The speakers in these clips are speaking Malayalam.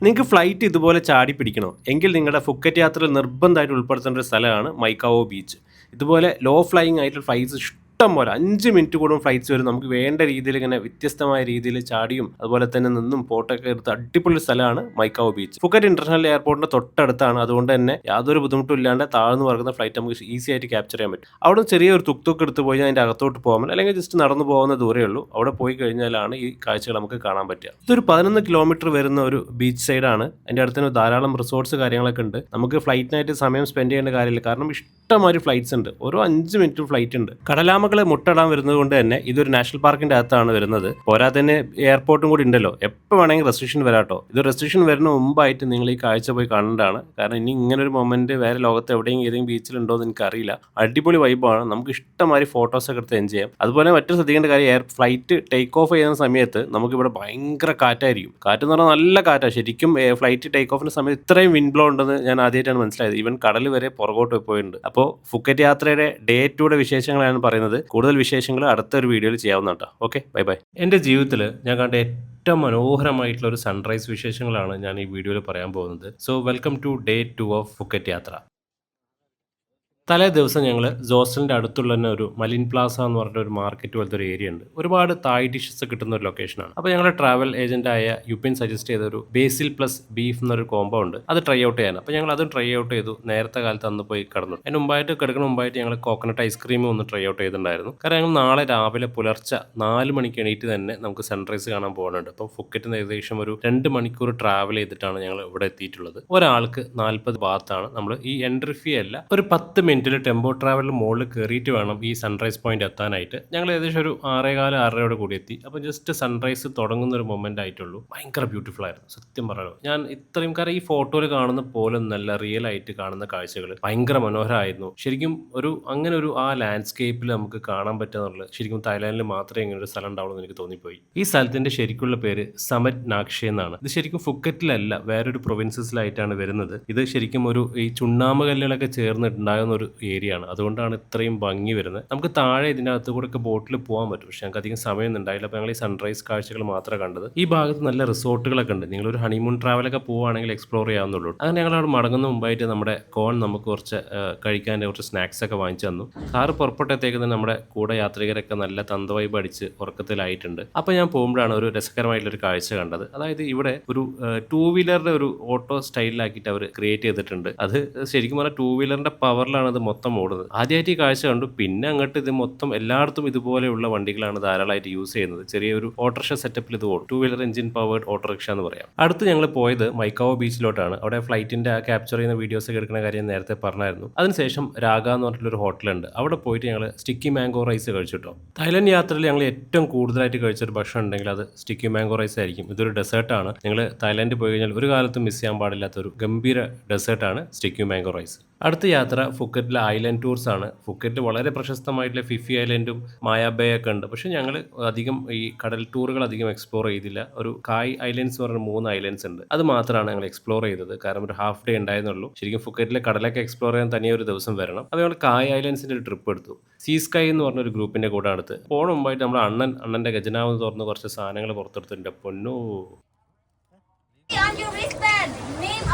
നിങ്ങൾക്ക് ഫ്ലൈറ്റ് ഇതുപോലെ ചാടി പിടിക്കണോ എങ്കിൽ നിങ്ങളുടെ ഫുക്കറ്റ് യാത്രയിൽ നിർബന്ധമായിട്ട് ഉൾപ്പെടുത്തേണ്ട ഒരു സ്ഥലമാണ് മൈക്കാവോ ബീച്ച്. ഇതുപോലെ ലോ ഫ്ലൈയിങ് ആയിട്ടുള്ള ഫ്ലൈറ്റ്സ് ഇഷ്ടം പോലെ 5 മിനിറ്റ് കൂടും ഫ്ലൈറ്റ്സ് വരും. നമുക്ക് വേണ്ട രീതിയിൽ ഇങ്ങനെ വ്യത്യസ്തമായ രീതിയിൽ ചാടിയും അതുപോലെ തന്നെ നിന്നും ഫോട്ടോയൊക്കെ എടുത്ത് അടിപൊളി സ്ഥലമാണ് മൈക്കാവോ ബീച്ച്. ഫുക്കറ്റ് ഇന്റർനാഷണൽ എയർപോർട്ടിന്റെ തൊട്ടടുത്താണ്. അതുകൊണ്ട് തന്നെ യാതൊരു ബുദ്ധിമുട്ടും ഇല്ലാണ്ട് താഴ്ന്നു പറക്കുന്ന ഫ്ലൈറ്റ് നമുക്ക് ഈസി ആയിട്ട് ക്യാപ്ചർ ചെയ്യാൻ പറ്റും. അവിടെ ചെറിയൊരു തുക്ക് എടുത്ത് പോയി അതിൻ്റെ അകത്തോട്ട് പോകാൻ അല്ലെങ്കിൽ ജസ്റ്റ് നടന്നു പോകുന്ന ദൂരേ ഉള്ളൂ. അവിടെ പോയി കഴിഞ്ഞാലാണ് ഈ കാഴ്ചകൾ നമുക്ക് കാണാൻ പറ്റുക. ഇതൊരു 11 കിലോമീറ്റർ വരുന്ന ഒരു ബീച്ച് സൈഡാണ്. അതിൻ്റെ അടുത്ത് തന്നെ ധാരാളം റിസോർട്ട്സ് കാര്യങ്ങളൊക്കെ ഉണ്ട്. നമുക്ക് ഫ്ലൈറ്റിനായിട്ട് സമയം സ്പെൻഡ് ചെയ്യേണ്ട കാര്യമില്ല. കാരണം ഇഷ്ടംമാതിരി ഫ്ലൈറ്റ്സ് ഉണ്ട്. ഓരോ 5 മിനിറ്റ് ഫ്ലൈറ്റ് ഉണ്ട്. കടലാമകൾ മുട്ടടാൻ വരുന്നത് കൊണ്ട് തന്നെ ഇതൊരു നാഷണൽ പാർക്കിന്റെ അകത്താണ് വരുന്നത്. പോരാ തന്നെ എയർപോർട്ടും കൂടി ഉണ്ടല്ലോ. എപ്പോൾ വേണമെങ്കിൽ റെസ്ട്രിക്ഷൻ വരാട്ടോ. ഇത് റെസ്ട്രിക്ഷൻ വരുന്ന മുമ്പായിട്ട് നിങ്ങൾ ഈ കാഴ്ച പോയി കാണേണ്ടതാണ്. കാരണം ഇനി ഇങ്ങനെ ഒരു മൊമെന്റ് വേറെ ലോകത്ത് എവിടെയെങ്കിലും ഏതെങ്കിലും ബീച്ചിലുണ്ടോ എന്ന് എനിക്കറിയില്ല. അടിപൊളി വൈബാണ്. നമുക്ക് ഇഷ്ടംമാതിരി ഫോട്ടോസൊക്കെ എടുത്ത് എൻജോയ് ചെയ്യാം. അതുപോലെ മറ്റൊരു ശ്രദ്ധിക്കേണ്ട കാര്യം, ഫ്ലൈറ്റ് ടേക്ക് ഓഫ് ചെയ്യുന്ന സമയത്ത് നമുക്കിവിടെ ഭയങ്കര കാറ്റായിരിക്കും. കാറ്റ് എന്ന് പറഞ്ഞാൽ നല്ല കാറ്റാണ്. ശരിക്കും ഫ്ലൈറ്റ് ടേക്ക് ഓഫിന്റെ സമയത്ത് ഇത്രയും വിൻഡ് ബ്ലോ ഉണ്ടെന്ന് ഞാൻ ആദ്യമായിട്ടാണ് മനസ്സിലായത്. ഈവൻ കടൽ വരെ പുറകോട്ട് പോയിട്ടുണ്ട്. അപ്പോൾ ഫുക്കറ്റ് യാത്രയുടെ ഡേ 2 വിശേഷങ്ങളാണ് പറയുന്നത്. കൂടുതൽ വിശേഷങ്ങൾ അടുത്തൊരു വീഡിയോയിൽ ചെയ്യാവുന്നതാണ്. Okay, bye bye. എൻ്റെ ജീവിതത്തിൽ ഞാൻ കണ്ട ഏറ്റവും മനോഹരമായിട്ടുള്ള ഒരു സൺറൈസ് വിശേഷങ്ങളാണ് ഞാൻ ഈ വീഡിയോയിൽ പറയാൻ പോകുന്നത്. So welcome to day 2 of Phuket യാത്ര. തലേ ദിവസം ഞങ്ങൾ ജോസ്റ്റലിൻ്റെ അടുത്തുള്ള തന്നെ ഒരു മലിൻ പ്ലാസ എന്ന് പറഞ്ഞ ഒരു മാർക്കറ്റ് പോലത്തെ ഒരു ഏരിയ ഉണ്ട്. ഒരുപാട് തായ് ഡിഷസ് കിട്ടുന്ന ഒരു ലൊക്കേഷനാണ്. അപ്പോൾ ഞങ്ങളുടെ ട്രാവൽ ഏജന്റായ യുപിൻ സജസ്റ്റ് ചെയ്ത ഒരു ബേസിൽ പ്ലസ് ബീഫ് എന്നൊരു കോംബോ ഉണ്ട്. അത് ട്രൈ ഔട്ട് ചെയ്യാൻ. അപ്പോൾ ഞങ്ങൾ അതും ട്രൈ ഔട്ട് ചെയ്തു. നേരത്തെ കാലത്ത് അന്ന് പോയി കിടന്നു. അതിന് മുമ്പായിട്ട് കിടക്കുന്ന മുമ്പായിട്ട് ഞങ്ങൾ കോക്കനട്ട് ഐസ്ക്രീമും ഒന്ന് ട്രൈ ഔട്ട് ചെയ്തിട്ടുണ്ടായിരുന്നു. കാരണം ഞങ്ങൾ നാളെ രാവിലെ പുലർച്ചെ 4 മണിക്ക് എണീറ്റ് തന്നെ നമുക്ക് സൺറൈസ് കാണാൻ പോകുന്നുണ്ട്. അപ്പം ഫുക്കറ്റിൽ നിന്ന് ഏകദേശം ഒരു 2 മണിക്കൂർ ട്രാവൽ ചെയ്തിട്ടാണ് ഞങ്ങൾ ഇവിടെ എത്തിയിട്ടുള്ളത്. ഒരാൾക്ക് 40 ബാത്താണ്. നമ്മൾ ഈ എൻട്രി ഫീ അല്ല, ഒരു 10 മിനിറ്റിൽ ടെമ്പോ ട്രാവലിൽ മുകളിൽ കയറിയിട്ട് വേണം ഈ സൺറൈസ് പോയിന്റ് എത്താനായിട്ട്. ഞങ്ങൾ ഏകദേശം ഒരു 6:15 കൂടി എത്തി. അപ്പോൾ ജസ്റ്റ് സൺറൈസ് തുടങ്ങുന്ന ഒരു മൊമെന്റ് ആയിട്ടുള്ളൂ. ഭയങ്കര ബ്യൂട്ടിഫുൾ ആയിരുന്നു സത്യം പറയാലോ. ഞാൻ ഇത്രയും കാര്യം ഈ ഫോട്ടോയിൽ കാണുന്ന പോലെ നല്ല റിയൽ ആയിട്ട് കാണുന്ന കാഴ്ചകൾ ഭയങ്കര മനോഹരമായിരുന്നു. ശരിക്കും അങ്ങനെ ഒരു ആ ലാൻഡ്സ്കേപ്പിൽ നമുക്ക് കാണാൻ പറ്റുന്നുള്ളത് ശരിക്കും തായ്ലാൻഡിൽ മാത്രമേ ഇങ്ങനെ ഒരു സ്ഥലം ഉണ്ടാവുള്ളൂ എന്ന് എനിക്ക് തോന്നിപ്പോയി. ഈ സ്ഥലത്തിന്റെ ശരിക്കുള്ള പേര് സമറ്റ് നാക്ഷേ എന്നാണ്. ഇത് ശരിക്കും ഫുക്കറ്റിലല്ല, വേറൊരു പ്രൊവിൻസസിലായിട്ടാണ് വരുന്നത്. ഇത് ശരിക്കും ഈ ചുണ്ണാമ്പ് കല്ലുകളൊക്കെ ചേർന്നിട്ടുണ്ടാകുന്ന ഒരു ഏരിയ ആണ്. അതുകൊണ്ടാണ് ഇത്രയും ഭംഗി വരുന്നത്. നമുക്ക് താഴെ ഇതിനകത്ത് കൂടെ ഒക്കെ ബോട്ടിൽ പോകാൻ പറ്റും. പക്ഷെ ഞങ്ങൾക്ക് അധികം സമയമൊന്നും ഉണ്ടായില്ല. അപ്പോൾ ഞങ്ങൾ ഈ സൺറൈസ് കാഴ്ചകൾ മാത്രമേ കണ്ടത്. ഈ ഭാഗത്ത് നല്ല റിസോർട്ടുകളൊക്കെ ഉണ്ട്. നിങ്ങളൊരു ഹണിമൂൺ ട്രാവലൊക്കെ പോവുകയാണെങ്കിൽ എക്സ്പ്ലോർ ചെയ്യാവുന്നുള്ളൂ. അങ്ങനെ ഞങ്ങൾ അവിടെ മടങ്ങുന്ന മുമ്പായിട്ട് നമ്മുടെ നമുക്ക് കുറച്ച് കഴിക്കാൻ കുറച്ച് സ്നാക്സ് ഒക്കെ വാങ്ങിച്ചു തന്നു. കാറ് പുറപ്പെട്ടത്തേക്ക് തന്നെ നമ്മുടെ കൂടെ യാത്രികരൊക്കെ നല്ല തന്തവൈബ് അടിച്ച് ഉറക്കത്തിലായിട്ടുണ്ട്. അപ്പോൾ ഞാൻ പോകുമ്പോഴാണ് ഒരു രസകരമായിട്ടുള്ളൊരു കാഴ്ച കണ്ടത്. അതായത് ഇവിടെ ഒരു 2 വീലറിന്റെ ഒരു ഓട്ടോ സ്റ്റൈലിലാക്കിയിട്ട് അവർ ക്രിയേറ്റ് ചെയ്തിട്ടുണ്ട്. അത് ശരിക്കും പറഞ്ഞാൽ 2 വീലറിന്റെ പവറിലാണ് അത് മൊത്തം ഓടുന്നത്. ആദ്യമായിട്ട് ഈ കാഴ്ച കണ്ടു. പിന്നെ അങ്ങോട്ട് ഇത് മൊത്തം എല്ലായിടത്തും ഇതുപോലെയുള്ള വണ്ടികളാണ് ധാരാളമായിട്ട് യൂസ് ചെയ്യുന്നത്. ചെറിയൊരു ഓട്ടോറിക്ഷ സെറ്റപ്പിൽ ഇത് ഓടും. 2 വീലർ എഞ്ചിൻ പവേർഡ് ഓട്ടോറിക്ഷ എന്ന് പറയാം. അടുത്ത് ഞങ്ങൾ പോയത് മൈക്കാവോ ബീച്ചിലോട്ടാണ്. അവിടെ ഫ്ലൈറ്റിന്റെ ക്യാപ്ചർ ചെയ്യുന്ന വീഡിയോസ് ഒക്കെ എടുക്കുന്ന കാര്യം നേരത്തെ പറഞ്ഞായിരുന്നു. അതിനുശേഷം രാഗ എന്ന് പറഞ്ഞിട്ടുള്ള ഹോട്ടലുണ്ട്. അവിടെ പോയിട്ട് ഞങ്ങൾ സ്റ്റിക്കി മാംഗോ റൈസ് കഴിച്ചിട്ടോ. തായ്ലൻഡ് യാത്രയിൽ ഞങ്ങൾ ഏറ്റവും കൂടുതലായിട്ട് കഴിച്ചൊരു ഭക്ഷണം ഉണ്ടെങ്കിൽ അത് സ്റ്റിക്കി മാംഗോ റൈസ് ആയിരിക്കും. ഇതൊരു ഡെസേർട്ടാണ്. നിങ്ങൾ തായ്ലൻഡിൽ പോയി കഴിഞ്ഞാൽ ഒരു കാലത്തും മിസ് ചെയ്യാൻ പാടില്ലാത്ത ഒരു ഗംഭീര ഡെസേർട്ടാണ് സ്റ്റിക്കി മാംഗോ റൈസ്. അടുത്ത യാത്ര ഫുക്കറ്റിലെ ഐലൻഡ് ടൂർസ് ആണ്. ഫുക്കറ്റിൽ വളരെ പ്രശസ്തമായിട്ടുള്ള ഫിഫി ഐലൻഡും മായാബേ ഒക്കെ ഉണ്ട്. പക്ഷേ ഞങ്ങൾ അധികം ഈ കടൽ ടൂറുകൾ അധികം എക്സ്പ്ലോർ ചെയ്തില്ല. ഒരു കായ് ഐലൻഡ്സ് പറഞ്ഞ 3 ഐലൻഡ്സ് ഉണ്ട്. അത് മാത്രമാണ് ഞങ്ങൾ എക്സ്പ്ലോർ ചെയ്തത്. കാരണം ഒരു ഹാഫ് ഡേ ഉണ്ടായിരുന്നുള്ളൂ. ശരിക്കും ഫുക്കറ്റിലെ കടലൊക്കെ എക്സ്പ്ലോർ ചെയ്യാൻ തനിയെ ഒരു ദിവസം വരണം. അപ്പോൾ ഞങ്ങൾ കായ് ഐലൻഡ്സിന്റെ ഒരു ട്രിപ്പ് എടുത്തു. സീ സ്കൈ എന്ന് പറഞ്ഞൊരു ഗ്രൂപ്പിന്റെ കൂടെ അടുത്ത് പോണ മുമ്പായിട്ട് നമ്മുടെ അണ്ണന്റെ ഖജനാവ് തുറന്ന് കുറച്ച് സാധനങ്ങൾ പുറത്തെടുത്തിട്ടുണ്ട്. പൊന്നോ,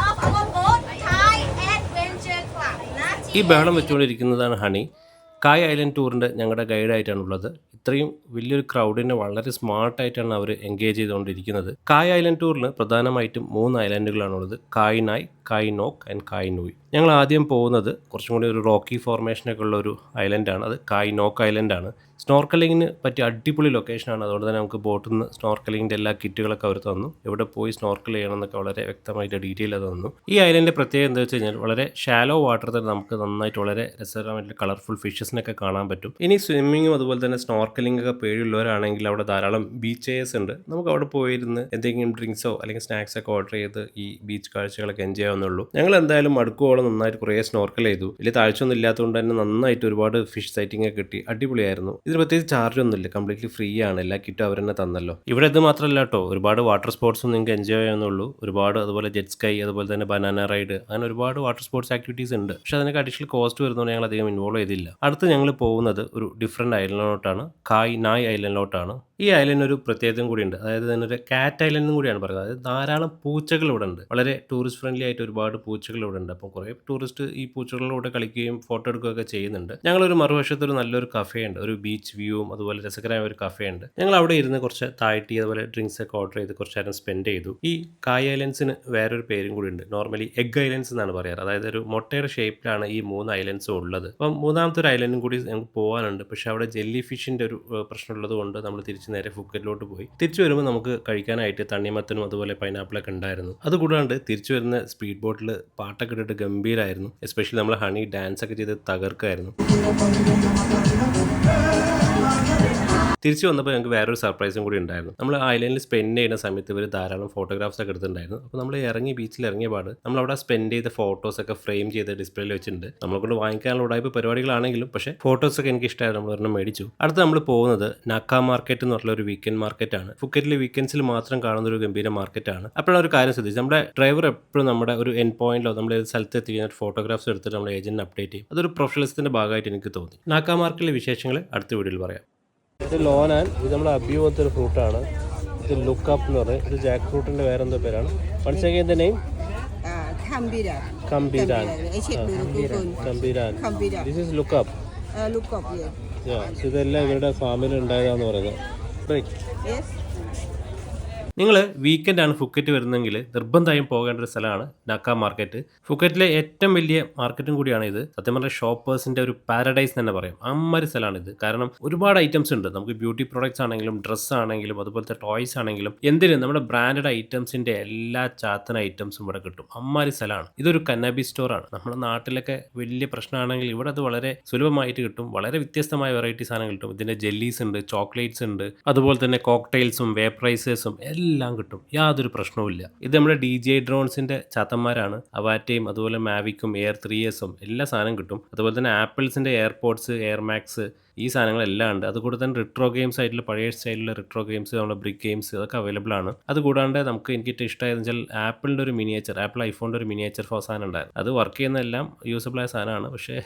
ഈ ബഹളം വെച്ചുകൊണ്ടിരിക്കുന്നതാണ് ഹണി. കായ് ഐലൻഡ് ടൂറിൻ്റെ ഞങ്ങളുടെ ഗൈഡായിട്ടാണുള്ളത്. ഇത്രയും വലിയൊരു ക്രൗഡിനെ വളരെ സ്മാർട്ടായിട്ടാണ് അവർ എൻഗേജ് ചെയ്തുകൊണ്ടിരിക്കുന്നത്. കായ് ഐലൻഡ് ടൂറിന് പ്രധാനമായിട്ടും 3 ഐലൻഡുകളാണുള്ളത്. കായ് നായ്, കായ് നോക്ക് ആൻഡ് കായ് നൂയ്. ഞങ്ങൾ ആദ്യം പോകുന്നത് കുറച്ചും കൂടി ഒരു റോക്കി ഫോർമേഷനൊക്കെ ഉള്ള ഒരു ഐലൻഡാണ്. അത് കായ് നോക്ക് ഐലൻഡാണ്. സ്നോർക്കലിങ്ങിന് പറ്റിയ അടിപൊളി ലൊക്കേഷനാണ്. അതുകൊണ്ട് തന്നെ നമുക്ക് ബോട്ടിൽ നിന്ന് സ്നോർക്കലിങ്ങിൻ്റെ എല്ലാ കിറ്റുകളൊക്കെ അവർ തന്നു. എവിടെ പോയി സ്നോർക്കൽ ചെയ്യണം എന്നൊക്കെ വളരെ വ്യക്തമായിട്ട് ഡീറ്റെയിൽ അത് തന്നു. ഈ ഐലൻഡിൻ്റെ പ്രത്യേകത എന്താ വെച്ച് കഴിഞ്ഞാൽ വളരെ ഷാലോ വാട്ടർ തന്നെ നമുക്ക് നന്നായിട്ട് വളരെ രസകരമായിട്ടുള്ള കളർഫുൾ ഫിഷസിനൊക്കെ കാണാൻ പറ്റും. ഇനി സ്വിമ്മിങ്ങും അതുപോലെ തന്നെ സ്നോർക്കലിംഗ് ഒക്കെ പേടിയുള്ളവരാണെങ്കിൽ അവിടെ ധാരാളം ബീച്ചേഴ്സ് ഉണ്ട്. നമുക്ക് അവിടെ പോയിരുന്ന് എന്തെങ്കിലും ഡ്രിങ്ക്സോ അല്ലെങ്കിൽ സ്നാക്സ് ഒക്കെ ഓർഡർ ചെയ്ത് ഈ ബീച്ച് കാഴ്ചകളൊക്കെ എൻജോയ് ചെയ്യാവുന്നുള്ളൂ. ഞങ്ങൾ എന്തായാലും മടുക്കുവോളം നന്നായിട്ട് കുറേ സ്നോർക്കൽ ചെയ്തു. വലിയ താഴ്ചയൊന്നും ഇല്ലാത്തതുകൊണ്ട് തന്നെ നന്നായിട്ട് ഒരുപാട് ഫിഷ് സൈറ്റിംഗ് ഒക്കെ കിട്ടി. അടിപൊളിയായിരുന്നു. ഇതിന് പ്രത്യേകിച്ച് ചാർജ് ഒന്നുമില്ല, കംപ്ലീറ്റ്ലി ഫ്രീ ആണ്. എല്ലാ കിറ്റും അവർ തന്നെ തന്നല്ലോ. ഇവിടെ ഇത് മാത്രമല്ല കേട്ടോ, ഒരുപാട് വാട്ടർ സ്പോർട്സും നിങ്ങൾക്ക് എൻജോയ് ചെയ്യാവുന്നുള്ളൂ. ഒരുപാട് അതുപോലെ ജെറ്റ് സ്കൈ, അതുപോലെ തന്നെ ബനാന റൈഡ്, അങ്ങനെ ഒരുപാട് വാട്ടർ സ്പോർട്സ് ആക്ടിവിറ്റീസ് ഉണ്ട്. പക്ഷേ അതിനൊക്കെ അഡീഷണൽ കോസ്റ്റ് വരുന്നതുകൊണ്ട് ഞങ്ങൾ അധികം ഇൻവോൾവ് ചെയ്തില്ല. അടുത്ത് ഞങ്ങൾ പോകുന്നത് ഒരു ഡിഫറെൻറ്റ് ഐലൻഡിലോട്ടാണ്, കായ് നായ് ഐലൻഡിലോട്ടാണ്. ഈ ഐലൻഡിന് ഒരു പ്രത്യേകതയും കൂടിയുണ്ട്. അതായത് ഇതിനൊരു കാറ്റ് ഐലൻഡ് കൂടിയാണ് പറയുന്നത്. അതായത് ധാരാളം പൂച്ചകൾ ഇവിടെ ഉണ്ട്. വളരെ ടൂറിസ്റ്റ് ഫ്രണ്ട്ലി ആയിട്ട് ഒരുപാട് പൂച്ചകൾ ഇവിടെ ഉണ്ട്. അപ്പോൾ കുറേ ടൂറിസ്റ്റ് ഈ പൂച്ചകളിലൂടെ കളിക്കുകയും ഫോട്ടോ എടുക്കുകയൊക്കെ ചെയ്യുന്നുണ്ട്. ഞങ്ങളൊരു മറുവശത്ത് ഒരു നല്ലൊരു കഫേ ഉണ്ട്, ഒരു ബീച്ച് വ്യൂവും അതുപോലെ രസകരമായ ഒരു കഫേ ഉണ്ട്. ഞങ്ങൾ അവിടെ ഇരുന്ന് കുറച്ച് തായ് ടീ അതുപോലെ ഡ്രിങ്ക്സ് ഒക്കെ ഓർഡർ ചെയ്ത് കുറച്ച് നേരം സ്പെൻഡ് ചെയ്തു. ഈ കായ് ഐലൻഡ്സിന് വേറൊരു പേരും കൂടി ഉണ്ട്. നോർമലി എഗ് ഐലൻഡ്സ് എന്നാണ് പറയാറ്. അതായത് ഒരു മുട്ടയുടെ ഷേപ്പിലാണ് ഈ 3 ഐലൻഡ്സും ഉള്ളത്. അപ്പം മൂന്നാമത്തെ ഒരു ഐലൻഡും കൂടി ഞങ്ങൾക്ക് പോകാനുണ്ട്. പക്ഷേ അവിടെ ജെല്ലി ഫിഷിൻ്റെ ഒരു പ്രശ്നമുള്ളത് കൊണ്ട് നമ്മൾ തിരിച്ച് നേരെ ഫുക്കറ്റിലോട്ട് പോയി. തിരിച്ചു വരുമ്പോൾ നമുക്ക് കഴിക്കാനായിട്ട് തണ്ണിമത്തനും അതുപോലെ പൈനാപ്പിളൊക്കെ ഉണ്ടായിരുന്നു. അതുകൂടാണ്ട് തിരിച്ചു വരുന്ന സ്പീഡ് ബോട്ടിൽ പാട്ടൊക്കെ ഇട്ടിട്ട് ഗംഭീരമായിരുന്നു. എസ്പെഷ്യലി നമ്മൾ ഹണി ഡാൻസ് ഒക്കെ ചെയ്ത് തകർക്കായിരുന്നു. തിരിച്ചു വന്നപ്പോൾ ഞങ്ങൾക്ക് വേറൊരു സർപ്രൈസും കൂടി ഉണ്ടായിരുന്നു. നമ്മൾ ഐലൻഡിൽ സ്പെൻഡ് ചെയ്യുന്ന സമയത്ത് ഇവർ ധാരാളം ഫോട്ടോഗ്രാഫ്സ് ഒക്കെ എടുത്തിട്ടുണ്ടായിരുന്നു. അപ്പോൾ നമ്മൾ ബീച്ചിൽ ഇറങ്ങിയ പാട് നമ്മളവിടെ സ്പെൻഡ് ചെയ്ത ഫോട്ടോസൊക്കെ ഫ്രെയിം ചെയ്ത് ഡിസ്പ്ലേയിൽ വെച്ചിട്ടുണ്ട്. നമ്മളെ കൊണ്ട് വാങ്ങിക്കാനുള്ള ഉടായ്പ പരിപാടികളാണെങ്കിലും പക്ഷേ ഫോട്ടോസൊക്കെ എനിക്ക് ഇഷ്ടമായിരുന്നു. നമ്മൾ ഒരെണ്ണം മേടിച്ചു. അടുത്ത് നമ്മൾ പോകുന്നത് നാക്ക മാർക്കറ്റ് എന്ന് പറഞ്ഞ ഒരു വീക്കെൻഡ് മാർക്കറ്റാണ്. ഫുക്കറ്റിലെ വീക്കെൻഡ്സിൽ മാത്രം കാണുന്ന ഒരു ഗംഭീര മാർക്കറ്റാണ്. അപ്പോഴാണ് ഒരു കാര്യം ശ്രദ്ധിച്ചു, നമ്മുടെ ഡ്രൈവർ എപ്പോഴും നമ്മുടെ ഒരു എൻഡ് പോയിന്റിലോ നമ്മൾ ഏത് സ്ഥലത്ത് എത്തിക്കുന്ന ഫോട്ടോഗ്രാഫ്സ് എടുത്തിട്ട് നമ്മുടെ ഏജന്റിന് അപ്ഡേറ്റ് ചെയ്യും. അതൊരു പ്രൊഫഷണലിസത്തിന്റെ ഭാഗമായിട്ട് എനിക്ക് തോന്നി. നാക്ക മാർക്കറ്റിലെ വിശേഷങ്ങൾ അടുത്ത വീഡിയോയിൽ പറയാം. ഇത് ലോനാൻ, ഇത് നമ്മുടെ അബിയു പോലത്തെ ഒരു ഫ്രൂട്ടാണ്. ഇത് ലുക്ക് അപ്പ് എന്ന് പറയും. ഇത് ജാക്ക് ഫ്രൂട്ടിന്റെ വേറെന്തോ പേരാണ്. Once again the name Kambiran. This is look up. Yeah. So ഇതെല്ലാം ഇവരുടെ ഫാമിൽ ഉണ്ടായതാന്ന് പറയുന്നത്. Yes. നിങ്ങൾ വീക്കെൻഡാണ് ഫുക്കറ്റ് വരുന്നതെങ്കിൽ നിർബന്ധമായും പോകേണ്ട ഒരു സ്ഥലമാണ് നാക്ക മാർക്കറ്റ്. ഫുക്കറ്റിലെ ഏറ്റവും വലിയ മാർക്കറ്റും കൂടിയാണ് ഇത്. സത്യം പറഞ്ഞാൽ ഷോപ്പേഴ്സിൻ്റെ ഒരു പാരഡൈസ് തന്നെ പറയാം. അമ്മൊരു സ്ഥലമാണ് ഇത്. കാരണം ഒരുപാട് ഐറ്റംസ് ഉണ്ട്. നമുക്ക് ബ്യൂട്ടി പ്രോഡക്ട്സ് ആണെങ്കിലും ഡ്രസ്സ് ആണെങ്കിലും അതുപോലത്തെ ടോയ്സ് ആണെങ്കിലും എന്തിനും നമ്മുടെ ബ്രാൻഡഡ് ഐറ്റംസിൻ്റെ എല്ലാ ചാത്തന ഐറ്റംസും ഇവിടെ കിട്ടും. അമ്മൊരു സ്ഥലമാണ്. ഇതൊരു കന്നാബി സ്റ്റോറാണ്. നമ്മുടെ നാട്ടിലൊക്കെ വലിയ പ്രശ്നമാണെങ്കിൽ ഇവിടെ അത് വളരെ സുലഭമായിട്ട് കിട്ടും. വളരെ വ്യത്യസ്തമായ വെറൈറ്റി സാധനം കിട്ടും. ഇതിൻ്റെ ജെല്ലീസ് ഉണ്ട്, ചോക്ലേറ്റ്സ് ഉണ്ട്, അതുപോലെ തന്നെ കോക്ടെയിൽസും വേപ്പറൈസേഴ്സും എല്ലാം കിട്ടും. യാതൊരു പ്രശ്നവുമില്ല. ഇത് നമ്മുടെ DJI ഡ്രോൺസിന്റെ ചാത്തന്മാരാണ്. അവാറ്റയും അതുപോലെ മാവിക്കും എയർ 3Sഉം എല്ലാ സാധനം കിട്ടും. അതുപോലെ തന്നെ ആപ്പിൾസിന്റെ എയർപോഡ്സ്, എയർമാക്സ്, ഈ സാധനങ്ങളെല്ലാം ഉണ്ട്. അതുകൂടെ തന്നെ റിട്രോ ഗെയിംസ് ആയിട്ടുള്ള പഴയ സ്റ്റൈലിലുള്ള റിട്രോ ഗെയിംസ്, നമ്മുടെ ബ്രിക്ക് ഗെയിംസ് അതൊക്കെ അവൈലബിൾ ആണ്. അതുകൂടാണ്ട് എനിക്ക് ഇഷ്ടമായെന്ന് വെച്ചാൽ ആപ്പിളിൻ്റെ ഒരു മിനിയേച്ചർ, ആപ്പിൾ ഐഫോണിൻ്റെ ഒരു മിനിയേച്ചർ സാധനം ഉണ്ടായിരുന്നു. അത് വർക്ക് ചെയ്യുന്ന എല്ലാം യൂസബിളായ സാധനമാണ്. പക്ഷേ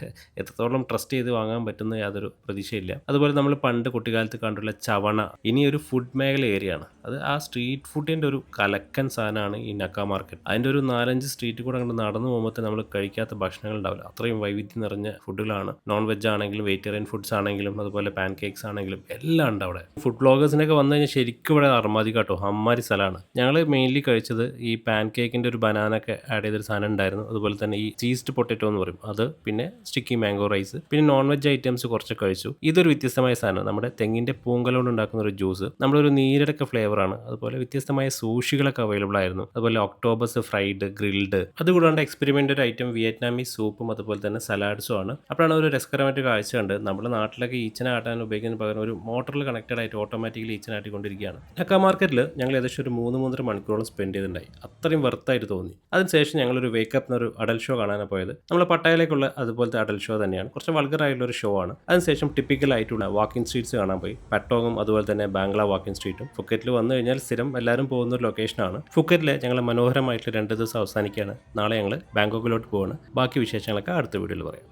എത്രത്തോളം ട്രസ്റ്റ് ചെയ്ത് വാങ്ങാൻ പറ്റുന്ന യാതൊരു പ്രതീക്ഷയില്ല. അതുപോലെ നമ്മൾ പണ്ട് കുട്ടിക്കാലത്ത് കണ്ടുള്ള ചവണ ഇനി ഒരു ഫുഡ് മേഖല ഏരിയയാണ്. അത് ആ സ്ട്രീറ്റ് ഫുഡിൻ്റെ ഒരു കലക്കൻ സാധനമാണ് ഈ നക്ക മാർക്കറ്റ്. അതിൻ്റെ ഒരു 4-5 സ്ട്രീറ്റ് കൂടെ അങ്ങോട്ട് നടന്നു പോകുമ്പോൾ നമ്മൾ കഴിക്കാത്ത ഭക്ഷണങ്ങൾ ഉണ്ടാവില്ല. അത്രയും വൈവിധ്യം നിറഞ്ഞ ഫുഡുകളാണ്. നോൺ വെജ് ആണെങ്കിലും വെജിറ്റേറിയൻ ഫുഡ്സ് ആണെങ്കിലും അതുപോലെ പാൻ കേക്ക്സ് ആണെങ്കിലും എല്ലാം ഉണ്ട് അവിടെ. ഫുഡ് ബ്ലോഗേഴ്സിനൊക്കെ വന്നു കഴിഞ്ഞാൽ ശരിക്കും ഇവിടെ അർമാദി കേട്ടോ. അമ്മാരി സ്ഥലമാണ്. ഞങ്ങൾ മെയിൻലി കഴിച്ചത് ഈ പാൻ കേക്കിൻ്റെ ഒരു ബനാനൊക്കെ ആഡ് ചെയ്തൊരു സാധനം ഉണ്ടായിരുന്നു. അതുപോലെ തന്നെ ഈ ചീസ്ഡ് പൊട്ടറ്റോ എന്ന് പറയും അത്, പിന്നെ സ്റ്റിക്കി മാംഗോ റൈസ്, പിന്നെ നോൺ വെജ് ഐറ്റംസ് കുറച്ച് കഴിച്ചു. ഇതൊരു വ്യത്യസ്തമായ സാധനം, നമ്മുടെ തെങ്ങിൻ്റെ പൂങ്കലോണ്ട് ഉണ്ടാക്കുന്ന ഒരു ജ്യൂസ്, നമ്മളൊരു നീരടക്ക ഫ്ലേവറാണ്. അതുപോലെ വ്യത്യസ്തമായ സൂഷികളൊക്കെ അവൈലബിൾ ആയിരുന്നു. അതുപോലെ ഒക്ടോബസ് ഫ്രൈഡ്, ഗ്രിൽഡ്, അതുകൂടാണ്ട് എക്സ്പെരിമെൻ്റ് ഒരു ഐറ്റം വിയറ്റ്നാമീസ് സൂപ്പും അതുപോലെ തന്നെ സലാഡ്സും ആണ്. അപ്പോഴാണ് ഒരു രസകരമായിട്ട് കാഴ്ച കണ്ട്. നമ്മുടെ നാട്ടിലൊക്കെ ഈച്ചനെ ആട്ടാൻ ഉപയോഗിക്കുന്നതിന് പകരം ഒരു മോട്ടറിൽ കണക്റ്റഡ് ആയിട്ട് ഓട്ടോമാറ്റിക്കലി ഈച്ചനെ ആട്ടിക്കൊണ്ടിരിക്കുകയാണ്. നക്ക മാർക്കറ്റിൽ ഞങ്ങൾ ഏകദേശം ഒരു 3-3.5 മണിക്കൂറോളം സ്പെൻഡ് ചെയ്തിട്ടുണ്ടായി. അത്രയും വെർത്തായിട്ട് തോന്നി. അതിനുശേഷം ഞങ്ങളൊരു വേക്കപ്പ് എന്നൊരു അഡൽ ഷോ കാണാനാണ് പോയത്. നമ്മൾ പട്ടായയിലേക്കുള്ള അതുപോലത്തെ അഡൽ ഷോ തന്നെയാണ്. കുറച്ച് വൾഗർ ആയിട്ടുള്ള ഒരു ഷോ ആണ്. അതിനുശേഷം ടിപ്പിക്കൽ ആയിട്ടുള്ള വാക്കിംഗ് സ്ട്രീറ്റ്സ് കാണാൻ പോയി. പട്ടോങ്ങും അതുപോലെ തന്നെ ബാംഗ്ല വാക്കിംഗ് സ്ട്രീറ്റും. ഫുക്കറ്റിൽ വന്നു കഴിഞ്ഞാൽ സ്ഥിരം എല്ലാവരും പോകുന്ന ഒരു ലൊക്കേഷനാണ്. ഫുക്കറ്റിലെ ഞങ്ങൾ മനോഹരമായിട്ടുള്ള 2 ദിവസം അവസാനിക്കുകയാണ്. നാളെ ഞങ്ങൾ ബാങ്കോക്കിലോട്ട് പോവാണ്. ബാക്കി വിശേഷങ്ങളൊക്കെ അടുത്ത വീഡിയോയിൽ പറയാം.